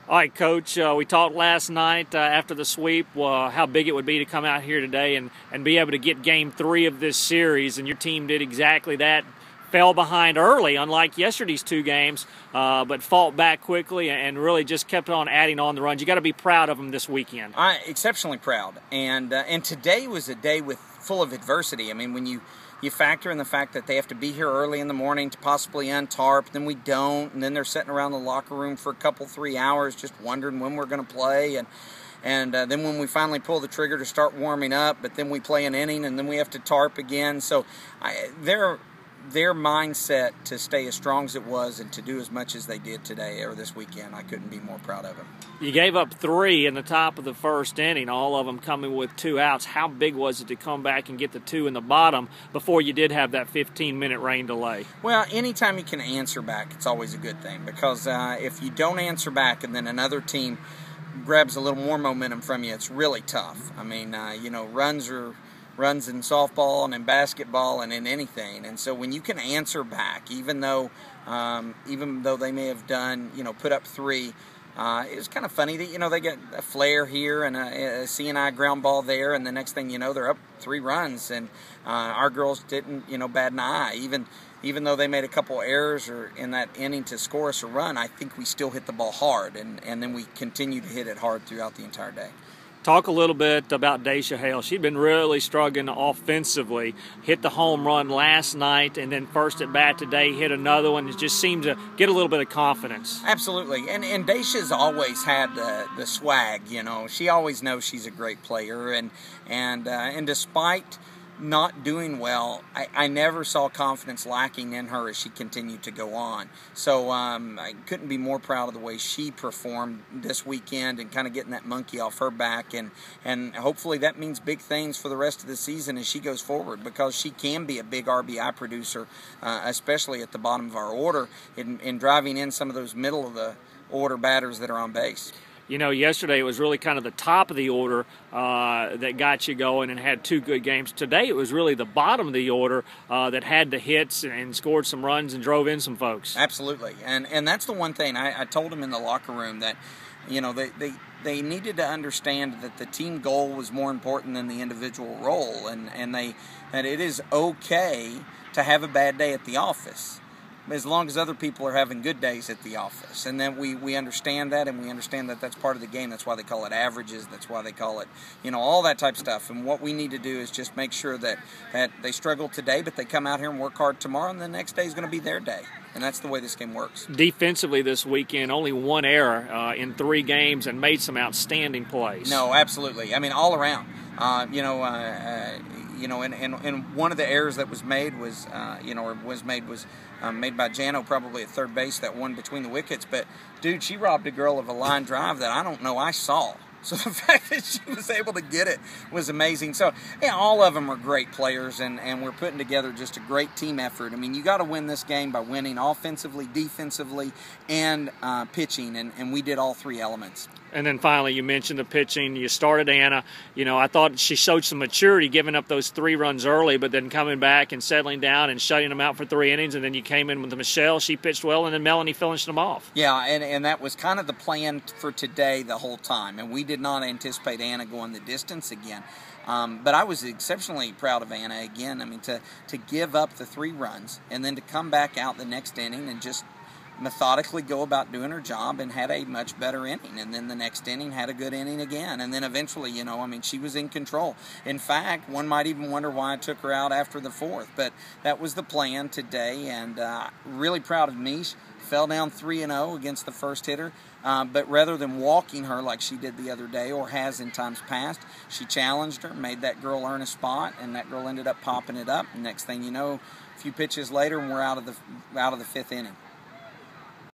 All right, Coach, we talked last night after the sweep how big it would be to come out here today and be able to get Game 3 of this series, and your team did exactly that. Fell behind early, unlike yesterday's two games, but fought back quickly and really just kept on adding on the runs. You got to be proud of them this weekend. I'm exceptionally proud, and today was a day full of adversity. I mean, when you factor in the fact that they have to be here early in the morning to possibly untarp, then we don't, and then they're sitting around the locker room for a couple, 3 hours just wondering when we're going to play, and then when we finally pull the trigger to start warming up, but then we play an inning, and then we have to tarp again. So their mindset to stay as strong as it was and to do as much as they did today or this weekend, I couldn't be more proud of them. You gave up 3 in the top of the first inning, all of them coming with 2 outs. How big was it to come back and get the 2 in the bottom before you did have that 15-minute rain delay? Well, anytime you can answer back, it's always a good thing, because if you don't answer back and then another team grabs a little more momentum from you, it's really tough. I mean, runs in softball and in basketball and in anything, and so when you can answer back, even though they may have done, put up 3, it was kind of funny that they get a flare here and a CNI ground ball there, and the next thing you know, they're up 3 runs, and our girls didn't bat an eye, even though they made a couple errors or in that inning to score us a run. I think we still hit the ball hard, and then we continued to hit it hard throughout the entire day. Talk a little bit about Daisha Hale. She'd been really struggling offensively. Hit the home run last night, and then first at bat today hit another one. It just seemed to get a little bit of confidence. Absolutely, and Daisha's always had the swag. She always knows she's a great player, and despite not doing well, I never saw confidence lacking in her as she continued to go on. So I couldn't be more proud of the way she performed this weekend and kind of getting that monkey off her back, and hopefully that means big things for the rest of the season as she goes forward, because she can be a big RBI producer, especially at the bottom of our order, in driving in some of those middle of the order batters that are on base. Yesterday it was really kind of the top of the order that got you going and had 2 good games. Today it was really the bottom of the order that had the hits and scored some runs and drove in some folks. Absolutely, and that's the one thing I told them in the locker room, that they needed to understand that the team goal was more important than the individual role, and that it is okay to have a bad day at the office, as long as other people are having good days at the office. And then we understand that, and we understand that that's part of the game. That's why they call it averages. That's why they call it, all that type of stuff. And what we need to do is just make sure that they struggle today, but they come out here and work hard tomorrow, and the next day is going to be their day. And that's the way this game works. Defensively this weekend, only 1 error in 3 games, and made some outstanding plays. No, absolutely. I mean, all around. And one of the errors that was made was made by Jano, probably at third base, that one between the wickets. But, dude, she robbed a girl of a line drive that I don't know I saw. So the fact that she was able to get it was amazing. So, yeah, all of them are great players, and we're putting together just a great team effort. I mean, you got to win this game by winning offensively, defensively, and pitching, and we did all 3 elements. And then finally, you mentioned the pitching. You started Anna. I thought she showed some maturity giving up those 3 runs early, but then coming back and settling down and shutting them out for 3 innings. And then you came in with Michelle. She pitched well, and then Melanie finished them off. Yeah, and that was kind of the plan for today the whole time. And we did not anticipate Anna going the distance again. But I was exceptionally proud of Anna again. I mean, to give up the 3 runs and then to come back out the next inning and just methodically go about doing her job, and had a much better inning, and then the next inning had a good inning again, and then eventually, she was in control. In fact, one might even wonder why I took her out after the 4th, but that was the plan today, and really proud of Mish. Fell down 3-0 against the first hitter, but rather than walking her like she did the other day or has in times past, she challenged her, made that girl earn a spot, and that girl ended up popping it up. And next thing you know, a few pitches later, and we're out of the 5th inning.